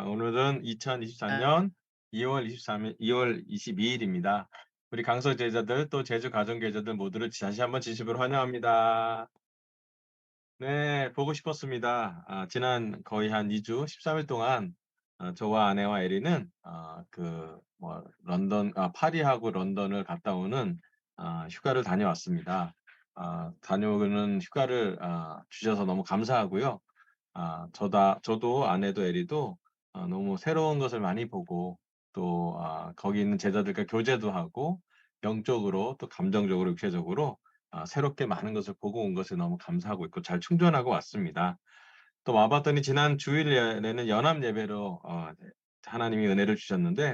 오늘은 2024년 2월 23일, 2월 22일입니다. 우리 강서 제자들 또 제주 가정 제자들 모두를 다시 한번 진심으로 환영합니다. 네, 보고 싶었습니다. 지난 거의 한 2주, 13일 동안 저와 아내와 에리는 파리하고 런던을 갔다 오는 휴가를 다녀왔습니다. 다녀오는 휴가를 주셔서 너무 감사하고요. 저도 아내도 에리도 너무 새로운 것을 많이 보고 또 거기 있는 제자들과 교제도 하고 영적으로 또 감정적으로 육체적으로 새롭게 많은 것을 보고 온 것에 너무 감사하고 있고 잘 충전하고 왔습니다. 또 와봤더니 지난 주일에는 연합 예배로 하나님이 은혜를 주셨는데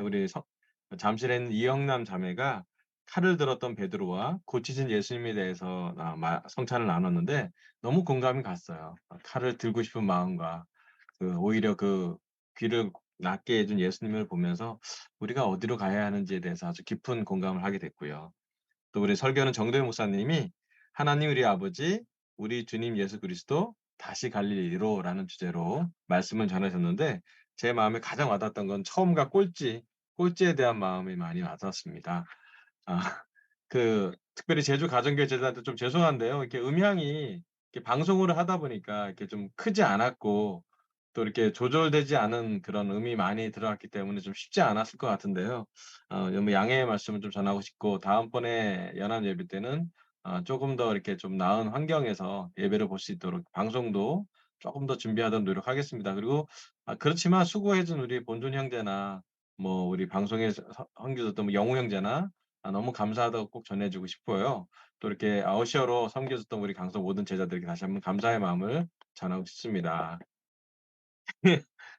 잠실에 있는 이영남 자매가 칼을 들었던 베드로와 고치신 예수님에 대해서 성찬을 나눴는데 너무 공감이 갔어요. 칼을 들고 싶은 마음과 오히려 귀를 낫게 해준 예수님을 보면서 우리가 어디로 가야 하는지에 대해서 아주 깊은 공감을 하게 됐고요. 또 우리 설교는 정도현 목사님이 하나님 우리 아버지, 우리 주님 예수 그리스도, 다시 갈릴리로라는 주제로 말씀을 전하셨는데 제 마음에 가장 와닿았던 건 처음과 꼴찌에 대한 마음이 많이 와닿았습니다. 아, 특별히 제주 가정교회 제자한테 좀 죄송한데요. 이렇게 음향이 이렇게 방송으로 하다 보니까 이렇게 좀 크지 않았고 또 이렇게 조절되지 않은 그런 음이 많이 들어갔기 때문에 좀 쉽지 않았을 것 같은데요. 너무 양해의 말씀을 좀 전하고 싶고 다음번에 연합 예배 때는 조금 더 이렇게 좀 나은 환경에서 예배를 볼 수 있도록 방송도 조금 더 준비하도록 노력하겠습니다. 그리고 그렇지만 수고해준 우리 본존 형제나 뭐 우리 방송에 섬겨줬던 뭐 영우 형제나 너무 감사하다고 꼭 전해주고 싶고요. 또 이렇게 아웃시어로 섬겨줬던 우리 강서 모든 제자들에게 다시 한번 감사의 마음을 전하고 싶습니다.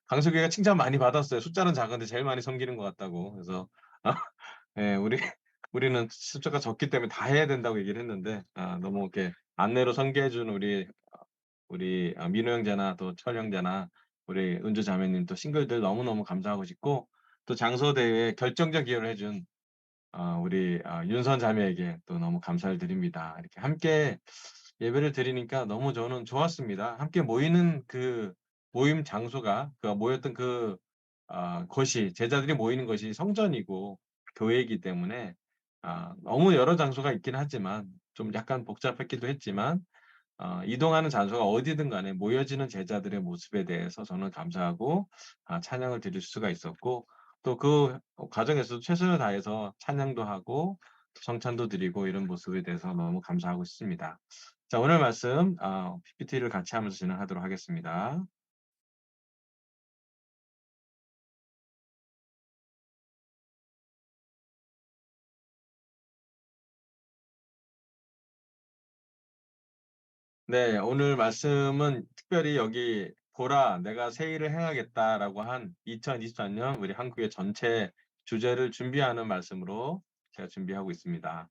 강석이가 칭찬 많이 받았어요. 숫자는 작은데 제일 많이 섬기는 것 같다고. 그래서 예, 우리는 숫자가 적기 때문에 다 해야 된다고 얘기를 했는데 너무 이렇게 안내로 섬겨준 우리 민호 형제나 또 철 형제나 우리 은주 자매님 또 싱글들 너무너무 감사하고 싶고 또 장소 대회에 결정적 기여를 해준 우리 윤선 자매에게 또 너무 감사를 드립니다. 이렇게 함께 예배를 드리니까 너무 저는 좋았습니다. 함께 모이는 모임 장소가 모였던 곳이 제자들이 모이는 것이 성전이고 교회이기 때문에 너무 여러 장소가 있긴 하지만 좀 약간 복잡했기도 했지만 이동하는 장소가 어디든 간에 모여지는 제자들의 모습에 대해서 저는 감사하고 찬양을 드릴 수가 있었고 또 과정에서도 최선을 다해서 찬양도 하고 성찬도 드리고 이런 모습에 대해서 너무 감사하고 있습니다. 자, 오늘 말씀 PPT를 같이 하면서 진행하도록 하겠습니다. 네, 오늘 말씀은 특별히 여기 보라, 내가 새 일을 행하겠다라고 한 2024년 우리 한국의 전체 주제를 준비하는 말씀으로 제가 준비하고 있습니다.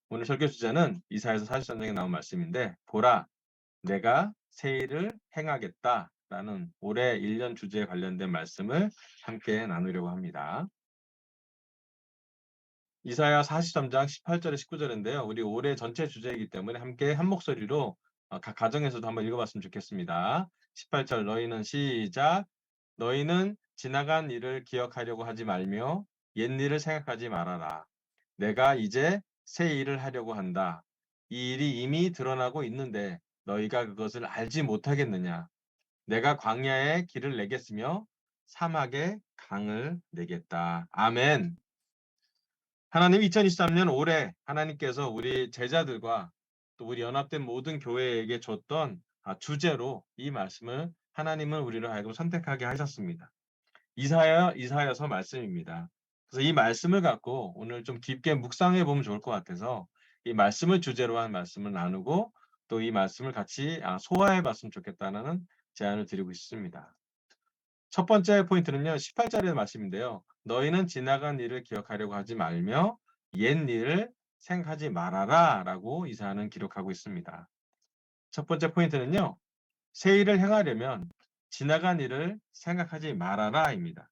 오늘 설교 주제는 이사야서 43장에 나온 말씀인데 보라, 내가 새 일을 행하겠다라는 올해 1년 주제에 관련된 말씀을 함께 나누려고 합니다. 이사야 43장 18절에 19절인데요. 우리 올해 전체 주제이기 때문에 함께 한 목소리로 각 가정에서도 한번 읽어봤으면 좋겠습니다. 18절 너희는 시작. 너희는 지나간 일을 기억하려고 하지 말며 옛 일을 생각하지 말아라. 내가 이제 새 일을 하려고 한다. 이 일이 이미 드러나고 있는데 너희가 그것을 알지 못하겠느냐. 내가 광야에 길을 내겠으며 사막에 강을 내겠다. 아멘. 하나님 2023년 올해 하나님께서 우리 제자들과 또 우리 연합된 모든 교회에게 줬던 주제로 이 말씀을 하나님은 우리를 하여금 선택하게 하셨습니다. 이사야서 말씀입니다. 그래서 이 말씀을 갖고 오늘 좀 깊게 묵상해 보면 좋을 것 같아서 이 말씀을 주제로 한 말씀을 나누고 또 이 말씀을 같이 소화해 봤으면 좋겠다는 제안을 드리고 있습니다. 첫 번째 포인트는요. 18절의 말씀인데요. 너희는 지나간 일을 기억하려고 하지 말며 옛 일을 생각하지 말아라 라고 이사야는 기록하고 있습니다. 첫 번째 포인트는요. 새 일을 행하려면 지나간 일을 생각하지 말아라입니다.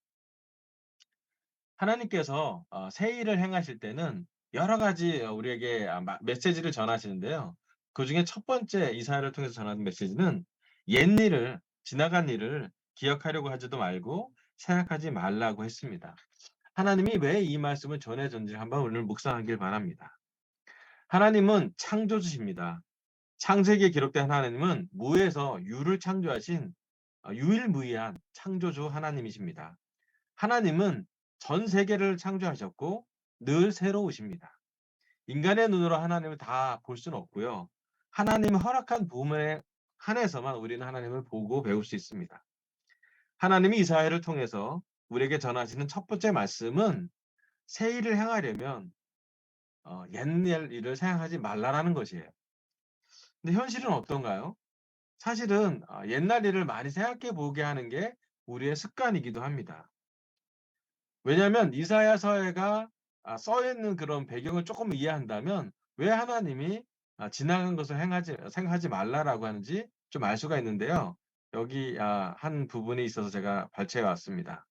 하나님께서 새 일을 행하실 때는 여러 가지 우리에게 메시지를 전하시는데요. 그중에 첫 번째 이사야를 통해서 전하는 메시지는 옛 일을 지나간 일을 기억하려고 하지도 말고 생각하지 말라고 했습니다. 하나님이 왜 이 말씀을 전해줬는지 한번 오늘 묵상하길 바랍니다. 하나님은 창조주십니다. 창세기에 기록된 하나님은 무에서 유를 창조하신 유일무이한 창조주 하나님이십니다. 하나님은 전 세계를 창조하셨고 늘 새로우십니다. 인간의 눈으로 하나님을 다 볼 수는 없고요. 하나님이 허락한 부분에 한해서만 우리는 하나님을 보고 배울 수 있습니다. 하나님이 이사야를 통해서 우리에게 전하시는 첫 번째 말씀은 새 일을 행하려면 옛날 일을 생각하지 말라라는 것이에요. 근데 현실은 어떤가요? 사실은 옛날 일을 많이 생각해 보게 하는 게 우리의 습관이기도 합니다. 왜냐하면 이사야서가 써 있는 그런 배경을 조금 이해한다면 왜 하나님이 지나간 것을 생각하지 말라라고 하는지 좀 알 수가 있는데요. 여기 한 부분이 있어서 제가 발췌해 왔습니다.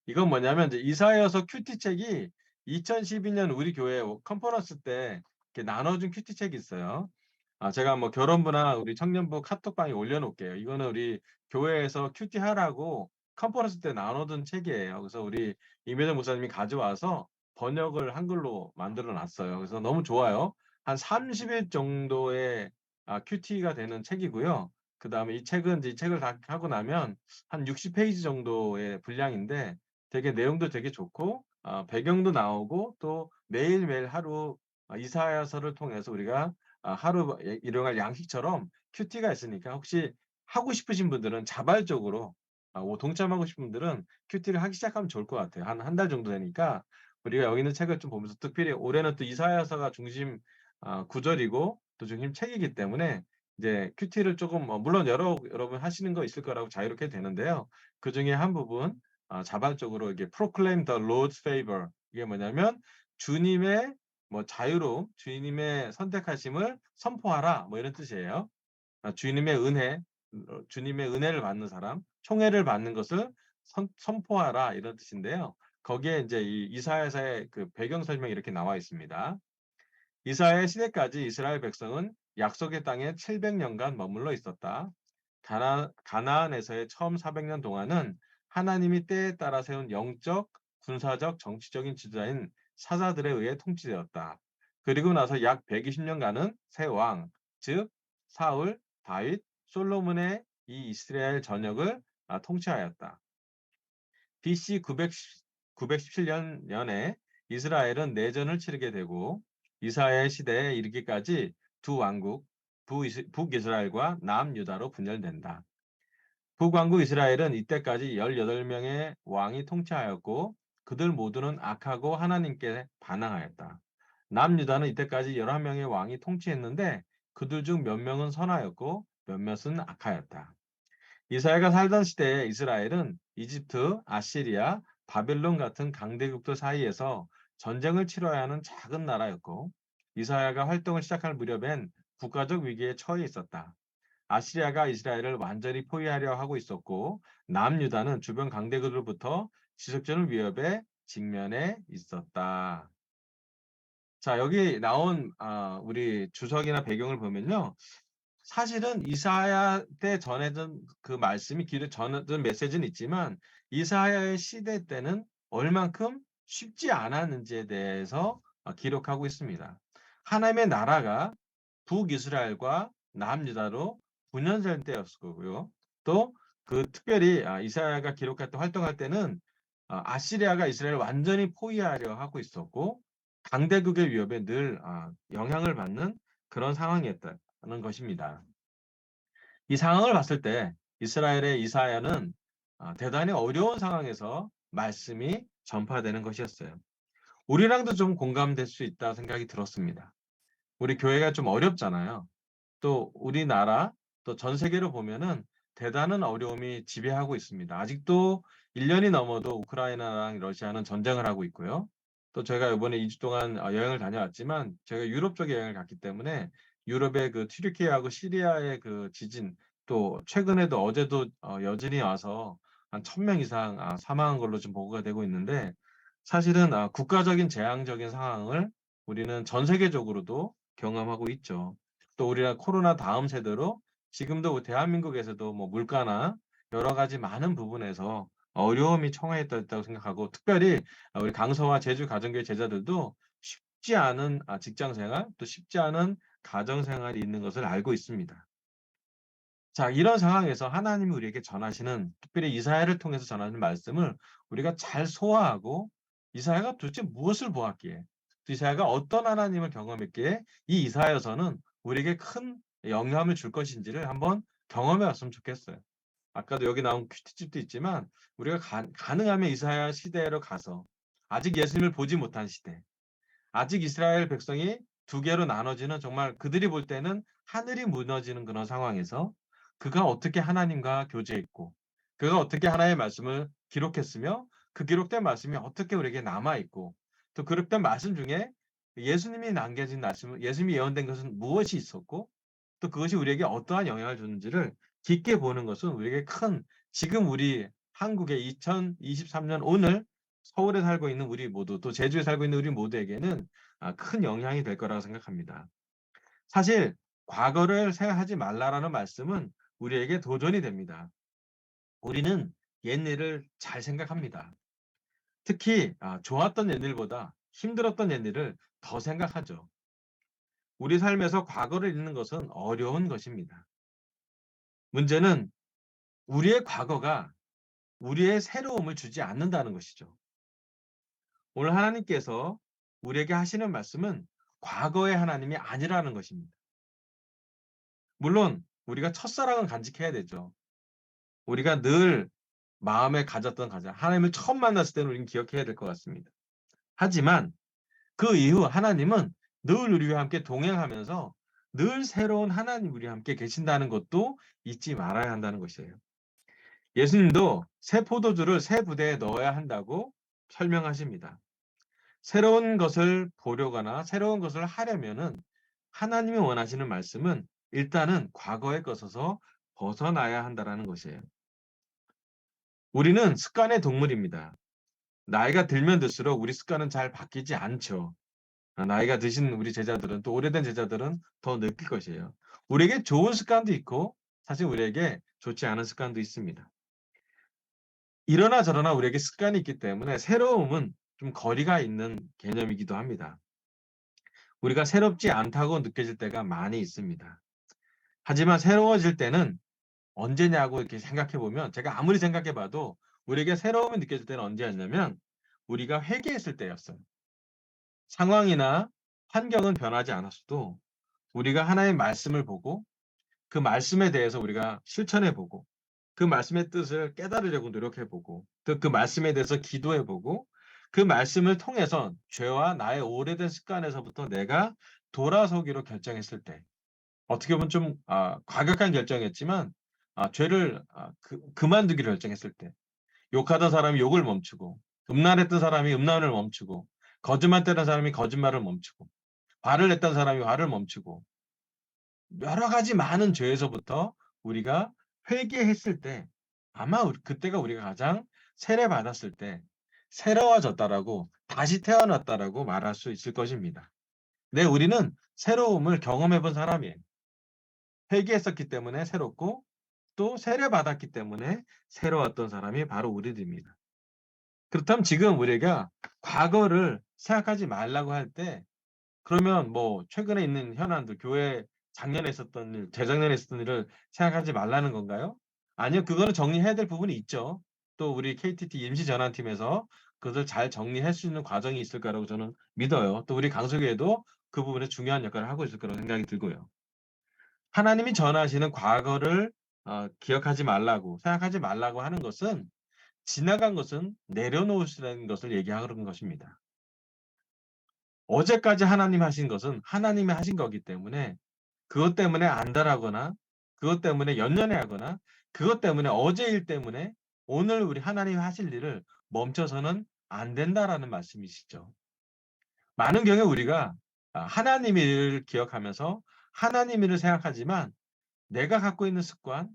이건 뭐냐면 이제 이사야서 큐티 책이 2012년 우리 교회 컨퍼런스 때 이렇게 나눠준 큐티 책이 있어요. 제가 뭐 결혼부나 우리 청년부 카톡방에 올려놓을게요. 이거는 우리 교회에서 큐티 하라고 컨퍼런스 때 나눠준 책이에요. 그래서 우리 임혜정 목사님이 가져와서 번역을 한글로 만들어 놨어요. 그래서 너무 좋아요. 한 30일 정도의 큐티가 되는 책이고요. 그 다음에 이 책은 이제 이 책을 다 하고 나면 한 60페이지 정도의 분량인데 되게 내용도 되게 좋고 배경도 나오고 또 매일매일 하루 이사야서를 통해서 우리가 하루 일용할 양식처럼 큐티가 있으니까 혹시 하고 싶으신 분들은 자발적으로 동참하고 싶은 분들은 큐티를 하기 시작하면 좋을 것 같아요. 한 달 정도 되니까 우리가 여기 있는 책을 좀 보면서 특별히 올해는 또 이사야서가 중심 구절이고 또 중심 책이기 때문에 이제 큐티를 조금 물론 여러분 하시는 거 있을 거라고 자유롭게 되는데요. 그중에 한 부분 자발적으로 이게 proclaim the Lord's favor 이게 뭐냐면 주님의 자유로움, 주님의 선택하심을 선포하라 뭐 이런 뜻이에요. 주님의 은혜, 주님의 은혜를 받는 사람, 총애를 받는 것을 선포하라 이런 뜻인데요. 거기에 이제 이 이사야서의 그 배경 설명이 이렇게 나와 있습니다. 이사야의 시대까지 이스라엘 백성은 약속의 땅에 700년간 머물러 있었다. 가나안에서의 처음 400년 동안은 하나님이 때에 따라 세운 영적, 군사적, 정치적인 지도자인 사자들에 의해 통치되었다. 그리고 나서 약 120년간은 새 왕, 즉 사울, 다윗, 솔로몬의 이 이스라엘 전역을 통치하였다. BC 917년에 이스라엘은 내전을 치르게 되고 이사야의 시대에 이르기까지 두 왕국, 북이스라엘과 남유다로 분열된다. 북왕국 이스라엘은 이때까지 18명의 왕이 통치하였고 그들 모두는 악하고 하나님께 반항하였다. 남유다는 이때까지 11명의 왕이 통치했는데 그들 중 몇 명은 선하였고 몇몇은 악하였다. 이사야가 살던 시대에 이스라엘은 이집트, 아시리아, 바벨론 같은 강대국들 사이에서 전쟁을 치러야 하는 작은 나라였고 이사야가 활동을 시작할 무렵엔 국가적 위기에 처해 있었다. 아시리아가 이스라엘을 완전히 포위하려 하고 있었고 남유다는 주변 강대국들로부터 지속적인 위협에 직면해 있었다. 자, 여기 나온 우리 주석이나 배경을 보면요. 사실은 이사야 때 전해진 그 말씀이 전해진 메시지는 있지만 이사야의 시대 때는 얼만큼 쉽지 않았는지에 대해서 기록하고 있습니다. 하나님의 나라가 북이스라엘과 남유다로 분열될 때였을 거고요. 또 그 특별히 이사야가 기록할 때 활동할 때는 아시리아가 이스라엘을 완전히 포위하려 하고 있었고 강대국의 위협에 늘 영향을 받는 그런 상황이었다는 것입니다. 이 상황을 봤을 때 이스라엘의 이사야는 대단히 어려운 상황에서 말씀이 전파되는 것이었어요. 우리랑도 좀 공감될 수 있다 생각이 들었습니다. 우리 교회가 좀 어렵잖아요. 또 우리나라 또 전 세계로 보면은 대단한 어려움이 지배하고 있습니다. 아직도 1년이 넘어도 우크라이나랑 러시아는 전쟁을 하고 있고요. 또 제가 이번에 2주 동안 여행을 다녀왔지만 제가 유럽 쪽에 여행을 갔기 때문에 유럽의 그 튀르키예하고 시리아의 그 지진 또 최근에도 어제도 여진이 와서 한 1,000명 이상 사망한 걸로 지금 보고가 되고 있는데 사실은 국가적인 재앙적인 상황을 우리는 전 세계적으로도 경험하고 있죠. 또 우리가 코로나 다음 세대로 지금도 대한민국에서도 뭐 물가나 여러 가지 많은 부분에서 어려움이 청하했다고 생각하고 특별히 우리 강서와 제주 가정교회 제자들도 쉽지 않은 직장 생활 또 쉽지 않은 가정 생활이 있는 것을 알고 있습니다. 자, 이런 상황에서 하나님이 우리에게 전하시는 특별히 이사야를 통해서 전하는 말씀을 우리가 잘 소화하고 이사야가 도대체 무엇을 보았기에 또 이사야가 어떤 하나님을 경험했기에 이 이사야서는 우리에게 큰 영감을 줄 것인지를 한번 경험해 왔으면 좋겠어요. 아까도 여기 나온 큐티집도 있지만 우리가 가능하면 이사야 시대로 가서 아직 예수님을 보지 못한 시대, 아직 이스라엘 백성이 두 개로 나눠지는 정말 그들이 볼 때는 하늘이 무너지는 그런 상황에서 그가 어떻게 하나님과 교제했고 그가 어떻게 하나님의 말씀을 기록했으며 그 기록된 말씀이 어떻게 우리에게 남아있고 또 기록된 말씀 중에 예수님이 남겨진 말씀, 예수님이 예언된 것은 무엇이 있었고 또 그것이 우리에게 어떠한 영향을 주는지를 깊게 보는 것은 우리에게 큰 지금 우리 한국의 2023년 오늘 서울에 살고 있는 우리 모두 또 제주에 살고 있는 우리 모두에게는 큰 영향이 될 거라고 생각합니다. 사실 과거를 생각하지 말라라는 말씀은 우리에게 도전이 됩니다. 우리는 옛일을 잘 생각합니다. 특히 좋았던 옛일보다 힘들었던 옛일을 더 생각하죠. 우리 삶에서 과거를 잊는 것은 어려운 것입니다. 문제는 우리의 과거가 우리의 새로움을 주지 않는다는 것이죠. 오늘 하나님께서 우리에게 하시는 말씀은 과거의 하나님이 아니라는 것입니다. 물론 우리가 첫사랑은 간직해야 되죠. 우리가 늘 마음에 가졌던 가장 하나님을 처음 만났을 때는 우리는 기억해야 될 것 같습니다. 하지만 그 이후 하나님은 늘 우리와 함께 동행하면서 늘 새로운 하나님 우리와 함께 계신다는 것도 잊지 말아야 한다는 것이에요. 예수님도 새 포도주를 새 부대에 넣어야 한다고 설명하십니다. 새로운 것을 보려거나 새로운 것을 하려면은 하나님이 원하시는 말씀은 일단은 과거의 것에서 벗어나야 한다는 것이에요. 우리는 습관의 동물입니다. 나이가 들면 들수록 우리 습관은 잘 바뀌지 않죠. 나이가 드신 우리 제자들은 또 오래된 제자들은 더 느낄 것이에요. 우리에게 좋은 습관도 있고 사실 우리에게 좋지 않은 습관도 있습니다. 이러나 저러나 우리에게 습관이 있기 때문에 새로움은 좀 거리가 있는 개념이기도 합니다. 우리가 새롭지 않다고 느껴질 때가 많이 있습니다. 하지만 새로워질 때는 언제냐고 이렇게 생각해 보면 제가 아무리 생각해 봐도 우리에게 새로움이 느껴질 때는 언제였냐면 우리가 회개했을 때였어요. 상황이나 환경은 변하지 않았어도 우리가 하나님의 말씀을 보고 그 말씀에 대해서 우리가 실천해 보고 그 말씀의 뜻을 깨달으려고 노력해 보고 또 그 말씀에 대해서 기도해 보고 그 말씀을 통해서 죄와 나의 오래된 습관에서부터 내가 돌아서기로 결정했을 때 어떻게 보면 좀 과격한 결정이었지만 죄를 그만두기로 결정했을 때 욕하던 사람이 욕을 멈추고 음란했던 사람이 음란을 멈추고 거짓말했던 사람이 거짓말을 멈추고 화를 냈던 사람이 화를 멈추고 여러 가지 많은 죄에서부터 우리가 회개했을 때 아마 그때가 우리가 가장 세례받았을 때 새로워졌다라고 다시 태어났다라고 말할 수 있을 것입니다. 네, 우리는 새로움을 경험해 본 사람이에요. 회개했었기 때문에 새롭고 또 세례받았기 때문에 새로웠던 사람이 바로 우리들입니다. 그렇다면 지금 우리가 과거를 생각하지 말라고 할 때 그러면 뭐 최근에 있는 현안들 교회 작년에 있었던 일, 재작년에 있었던 일을 생각하지 말라는 건가요? 아니요. 그거는 정리해야 될 부분이 있죠. 또 우리 KTT 임시전환팀에서 그것을 잘 정리할 수 있는 과정이 있을 거라고 저는 믿어요. 또 우리 강석교회도 그 부분에 중요한 역할을 하고 있을 거라고 생각이 들고요. 하나님이 전하시는 과거를 기억하지 말라고 생각하지 말라고 하는 것은 지나간 것은 내려놓으시라는 것을 얘기하는 것입니다. 어제까지 하나님 하신 것은 하나님이 하신 거기 때문에 그것 때문에 안달하거나 그것 때문에 연연해하거나 그것 때문에 어제 일 때문에 오늘 우리 하나님이 하실 일을 멈춰서는 안 된다라는 말씀이시죠. 많은 경우에 우리가 하나님의 일을 기억하면서 하나님의 일을 생각하지만 내가 갖고 있는 습관,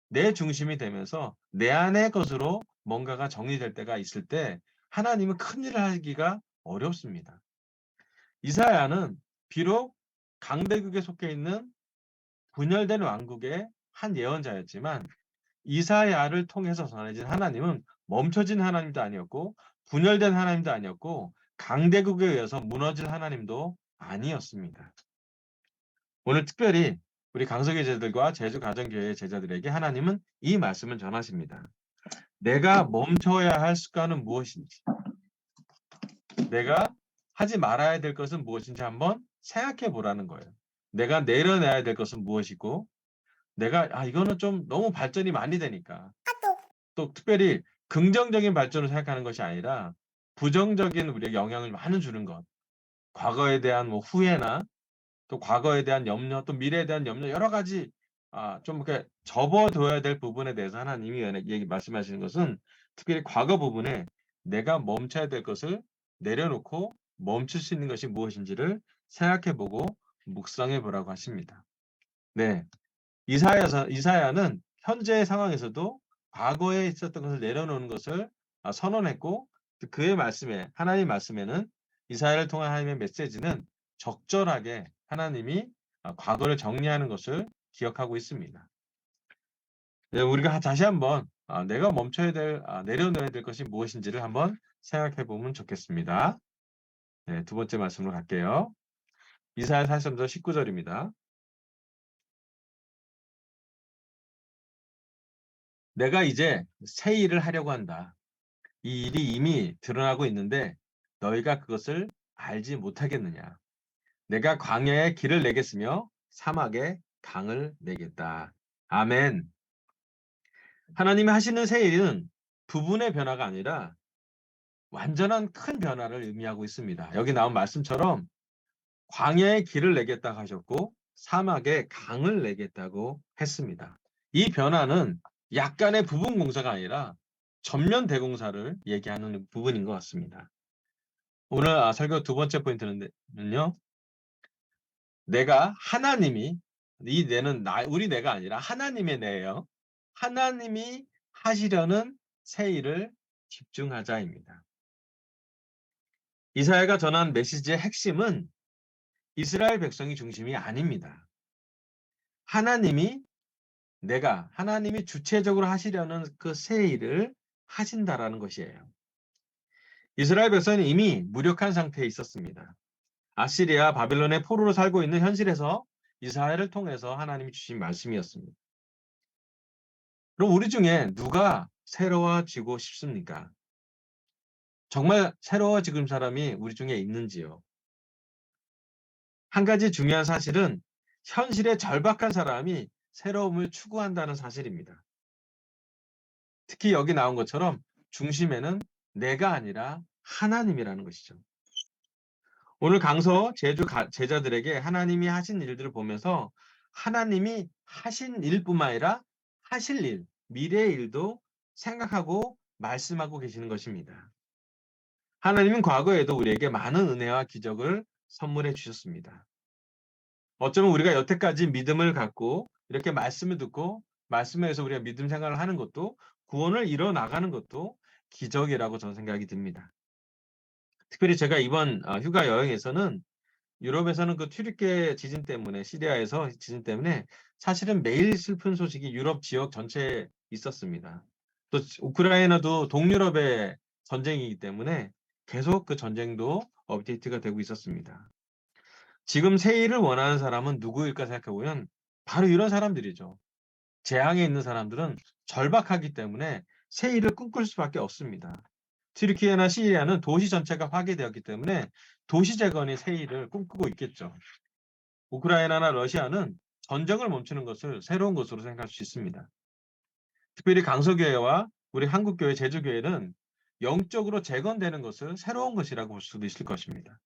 내 중심이 되면서 내 안의 것으로 뭔가가 정리될 때가 있을 때 하나님은 큰일을 하기가 어렵습니다. 이사야는 비록 강대국에 속해 있는 분열된 왕국의 한 예언자였지만 이사야를 통해서 전해진 하나님은 멈춰진 하나님도 아니었고 분열된 하나님도 아니었고 강대국에 의해서 무너질 하나님도 아니었습니다. 오늘 특별히 우리 강석의 제자들과 제주가정교회의 제자들에게 하나님은 이 말씀을 전하십니다. 내가 멈춰야 할 습관은 무엇인지, 내가 하지 말아야 될 것은 무엇인지 한번 생각해 보라는 거예요. 내가 내려놔야 될 것은 무엇이고, 내가 이거는 좀 너무 발전이 많이 되니까 또 특별히 긍정적인 발전을 생각하는 것이 아니라 부정적인 우리에게 영향을 많이 주는 것, 과거에 대한 뭐 후회나 또 과거에 대한 염려, 또 미래에 대한 염려 여러 가지 좀 이렇게 접어둬야 될 부분에 대해서 하나님이 말씀하시는 것은 특별히 과거 부분에 내가 멈춰야 될 것을 내려놓고 멈출 수 있는 것이 무엇인지를 생각해보고 묵상해 보라고 하십니다. 네, 이사야는 현재의 상황에서도 과거에 있었던 것을 내려놓는 것을 선언했고 그의 말씀에 하나님 말씀에는 이사야를 통한 하나님의 메시지는 적절하게 하나님이 과거를 정리하는 것을 기억하고 있습니다. 네, 우리가 다시 한번 내가 멈춰야 될 내려놓아야 될 것이 무엇인지를 한번 생각해 보면 좋겠습니다. 네, 두 번째 말씀으로 갈게요. 이사야 43장 19절입니다. 내가 이제 새 일을 하려고 한다. 이 일이 이미 드러나고 있는데 너희가 그것을 알지 못하겠느냐. 내가 광야에 길을 내겠으며 사막에 강을 내겠다. 아멘. 하나님이 하시는 새 일은 부분의 변화가 아니라 완전한 큰 변화를 의미하고 있습니다. 여기 나온 말씀처럼 광야에 길을 내겠다고 하셨고 사막에 강을 내겠다고 했습니다. 이 변화는 약간의 부분 공사가 아니라 전면 대공사를 얘기하는 부분인 것 같습니다. 오늘 설교 두 번째 포인트는요. 내가 하나님이 이 내는 우리 내가 아니라 하나님의 내예요. 하나님이 하시려는 새 일을 집중하자입니다. 이사야가 전한 메시지의 핵심은 이스라엘 백성이 중심이 아닙니다. 하나님이 주체적으로 하시려는 그 새 일을 하신다라는 것이에요. 이스라엘 백성은 이미 무력한 상태에 있었습니다. 아시리아, 바빌론의 포로로 살고 있는 현실에서 이스라엘을 통해서 하나님이 주신 말씀이었습니다. 그럼 우리 중에 누가 새로워지고 싶습니까? 정말 새로워지는 사람이 우리 중에 있는지요? 한 가지 중요한 사실은 현실의 절박한 사람이 새로움을 추구한다는 사실입니다. 특히 여기 나온 것처럼 중심에는 내가 아니라 하나님이라는 것이죠. 오늘 강서 제자들에게 하나님이 하신 일들을 보면서 하나님이 하신 일뿐만 아니라 하실 일, 미래의 일도 생각하고 말씀하고 계시는 것입니다. 하나님은 과거에도 우리에게 많은 은혜와 기적을 선물해 주셨습니다. 어쩌면 우리가 여태까지 믿음을 갖고 이렇게 말씀을 듣고 말씀에 의해서 우리가 믿음 생활을 하는 것도 구원을 이뤄 나가는 것도 기적이라고 저는 생각이 듭니다. 특별히 제가 이번 휴가 여행에서는 유럽에서는 그 튀르키예 지진 때문에 시리아에서 지진 때문에 사실은 매일 슬픈 소식이 유럽 지역 전체에 있었습니다. 또 우크라이나도 동유럽의 전쟁이기 때문에 계속 그 전쟁도 업데이트가 되고 있었습니다. 지금 새 일을 원하는 사람은 누구일까 생각해보면 바로 이런 사람들이죠. 재앙에 있는 사람들은 절박하기 때문에 새 일을 꿈꿀 수밖에 없습니다. 튀르키예나 시리아는 도시 전체가 파괴되었기 때문에 도시 재건의 새 일을 꿈꾸고 있겠죠. 우크라이나나 러시아는 전쟁을 멈추는 것을 새로운 것으로 생각할 수 있습니다. 특별히 강서교회와 우리 한국교회, 제주교회는 영적으로 재건되는 것을 새로운 것이라고 볼 수도 있을 것입니다.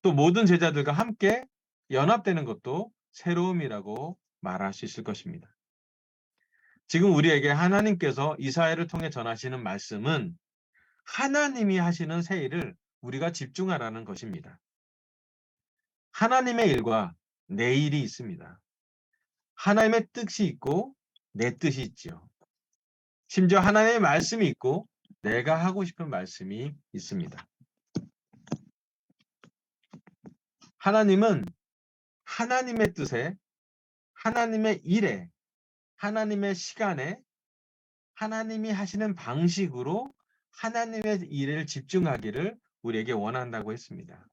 또 모든 제자들과 함께 연합되는 것도 새로움이라고 말할 수 있을 것입니다. 지금 우리에게 하나님께서 이사야를 통해 전하시는 말씀은 하나님이 하시는 새 일을 우리가 집중하라는 것입니다. 하나님의 일과 내 일이 있습니다. 하나님의 뜻이 있고 내 뜻이 있지요. 심지어 하나님의 말씀이 있고 내가 하고 싶은 말씀이 있습니다. 하나님은 하나님의 뜻에, 하나님의 일에, 하나님의 시간에 하나님이 하시는 방식으로 하나님의 일을 집중하기를 우리에게 원한다고 했습니다.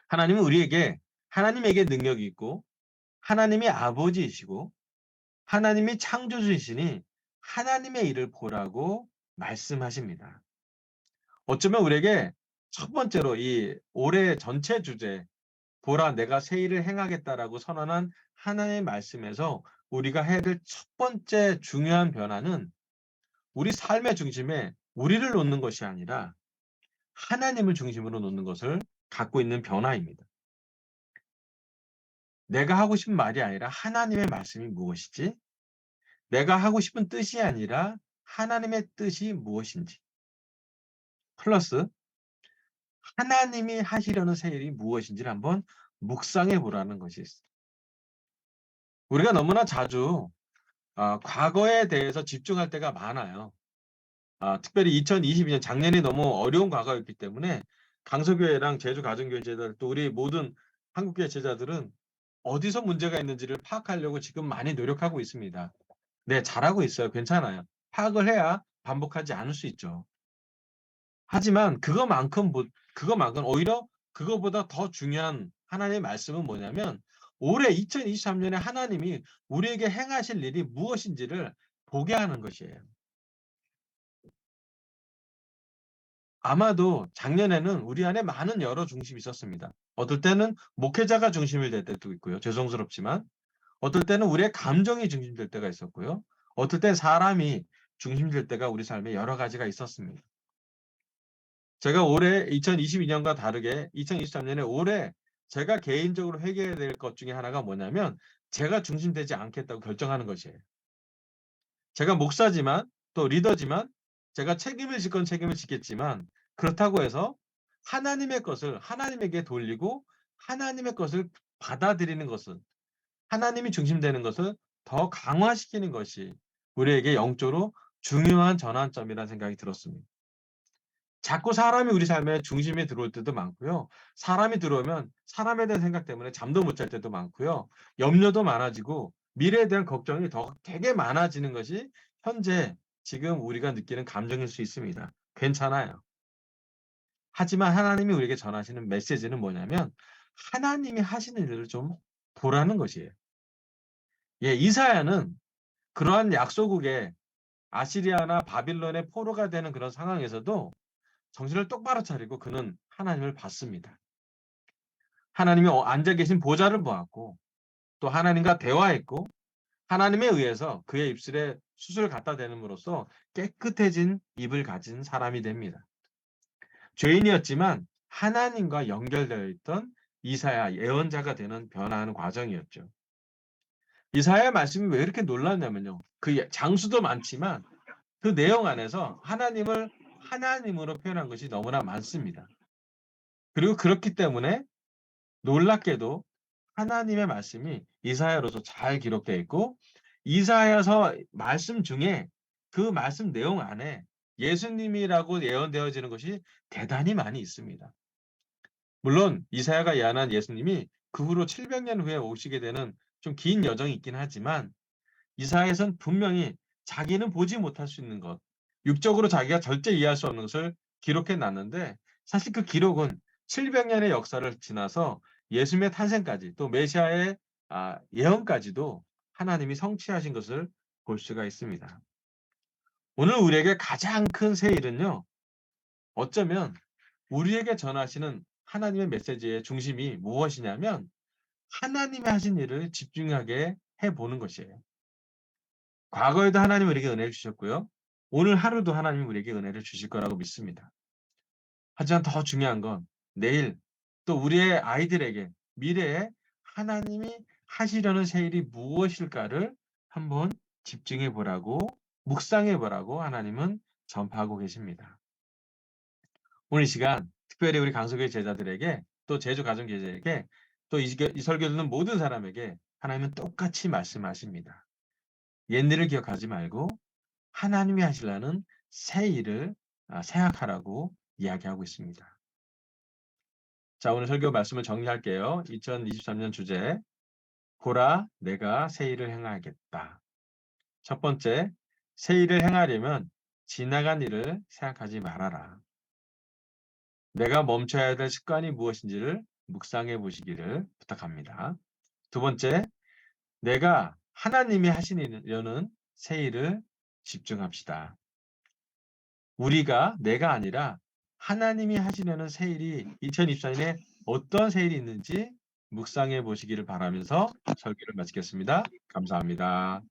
하나님은 우리에게 하나님에게 능력이 있고 하나님이 아버지이시고 하나님이 창조주이시니 하나님의 일을 보라고 말씀하십니다. 어쩌면 우리에게 첫 번째로 이 올해 전체 주제 보라 내가 새 일을 행하겠다라고 선언한 하나님의 말씀에서 우리가 해야 될 첫 번째 중요한 변화는 우리 삶의 중심에 우리를 놓는 것이 아니라 하나님을 중심으로 놓는 것을 갖고 있는 변화입니다. 내가 하고 싶은 말이 아니라 하나님의 말씀이 무엇이지? 내가 하고 싶은 뜻이 아니라 하나님의 뜻이 무엇인지. 플러스 하나님이 하시려는 새 일이 무엇인지를 한번 묵상해 보라는 것이 있어요. 우리가 너무나 자주 과거에 대해서 집중할 때가 많아요. 특별히 2022년 작년이 너무 어려운 과거였기 때문에 강서교회랑 제주 가정교회 제자들 또 우리 모든 한국교회 제자들은 어디서 문제가 있는지를 파악하려고 지금 많이 노력하고 있습니다. 네, 잘하고 있어요. 괜찮아요. 파악을 해야 반복하지 않을 수 있죠. 하지만 그거만큼 오히려 그거보다 더 중요한 하나님의 말씀은 뭐냐면 올해 2023년에 하나님이 우리에게 행하실 일이 무엇인지를 보게 하는 것이에요. 아마도 작년에는 우리 안에 많은 여러 중심이 있었습니다. 어떨 때는 목회자가 중심이 될 때도 있고요. 죄송스럽지만. 어떨 때는 우리의 감정이 중심될 때가 있었고요. 어떨 땐 사람이 중심될 때가 우리 삶에 여러 가지가 있었습니다. 제가 올해 2022년과 다르게 2023년에 올해 제가 개인적으로 회개해야 될 것 중에 하나가 뭐냐면 제가 중심되지 않겠다고 결정하는 것이에요. 제가 목사지만 또 리더지만 제가 책임을 질 건 책임을 지겠지만 그렇다고 해서 하나님의 것을 하나님에게 돌리고 하나님의 것을 받아들이는 것은 하나님이 중심되는 것을 더 강화시키는 것이 우리에게 영적으로 중요한 전환점이라는 생각이 들었습니다. 자꾸 사람이 우리 삶의 중심에 들어올 때도 많고요. 사람이 들어오면 사람에 대한 생각 때문에 잠도 못 잘 때도 많고요. 염려도 많아지고 미래에 대한 걱정이 되게 많아지는 것이 현재 지금 우리가 느끼는 감정일 수 있습니다. 괜찮아요. 하지만 하나님이 우리에게 전하시는 메시지는 뭐냐면 하나님이 하시는 일을 좀 보라는 것이에요. 예, 이사야는 그러한 약소국에 아시리아나 바빌론의 포로가 되는 그런 상황에서도 정신을 똑바로 차리고 그는 하나님을 봤습니다. 하나님이 앉아 계신 보좌를 보았고 또 하나님과 대화했고 하나님에 의해서 그의 입술에 숯을 갖다 대는으로써 깨끗해진 입을 가진 사람이 됩니다. 죄인이었지만 하나님과 연결되어 있던 이사야 예언자가 되는 변화하는 과정이었죠. 이사야의 말씀이 왜 이렇게 놀랐냐면요. 그 장수도 많지만 그 내용 안에서 하나님을 하나님으로 표현한 것이 너무나 많습니다. 그리고 그렇기 때문에 놀랍게도 하나님의 말씀이 이사야로서 잘 기록되어 있고 이사야서 말씀 중에 그 말씀 내용 안에 예수님이라고 예언되어지는 것이 대단히 많이 있습니다. 물론 이사야가 예언한 예수님이 그 후로 700년 후에 오시게 되는 좀 긴 여정이 있긴 하지만 이사야에서는 분명히 자기는 보지 못할 수 있는 것, 육적으로 자기가 절대 이해할 수 없는 것을 기록해 놨는데 사실 그 기록은 700년의 역사를 지나서 예수님의 탄생까지 또 메시아의 예언까지도 하나님이 성취하신 것을 볼 수가 있습니다. 오늘 우리에게 가장 큰 새 일은요. 어쩌면 우리에게 전하시는 하나님의 메시지의 중심이 무엇이냐면 하나님이 하신 일을 집중하게 해보는 것이에요. 과거에도 하나님 우리에게 은혜를 주셨고요. 오늘 하루도 하나님이 우리에게 은혜를 주실 거라고 믿습니다. 하지만 더 중요한 건 내일 또 우리의 아이들에게 미래에 하나님이 하시려는 새 일이 무엇일까를 한번 집중해 보라고 묵상해 보라고 하나님은 전파하고 계십니다. 오늘 이 시간 특별히 우리 강석의 제자들에게 또 제주 가정제자에게 또 이 설교 듣는 모든 사람에게 하나님은 똑같이 말씀하십니다. 옛일을 기억하지 말고 하나님이 하시려는 새 일을 생각하라고 이야기하고 있습니다. 자, 오늘 설교 말씀을 정리할게요. 2023년 주제, 보라, 내가 새 일을 행하겠다. 첫 번째, 새 일을 행하려면 지나간 일을 생각하지 말아라. 내가 멈춰야 될 습관이 무엇인지를 묵상해 보시기를 부탁합니다. 두 번째, 내가 하나님이 하시려는 새 일을 집중합시다. 우리가 내가 아니라 하나님이 하시려는 새 일이 2024년에 어떤 새 일이 있는지 묵상해 보시기를 바라면서 설교를 마치겠습니다. 감사합니다.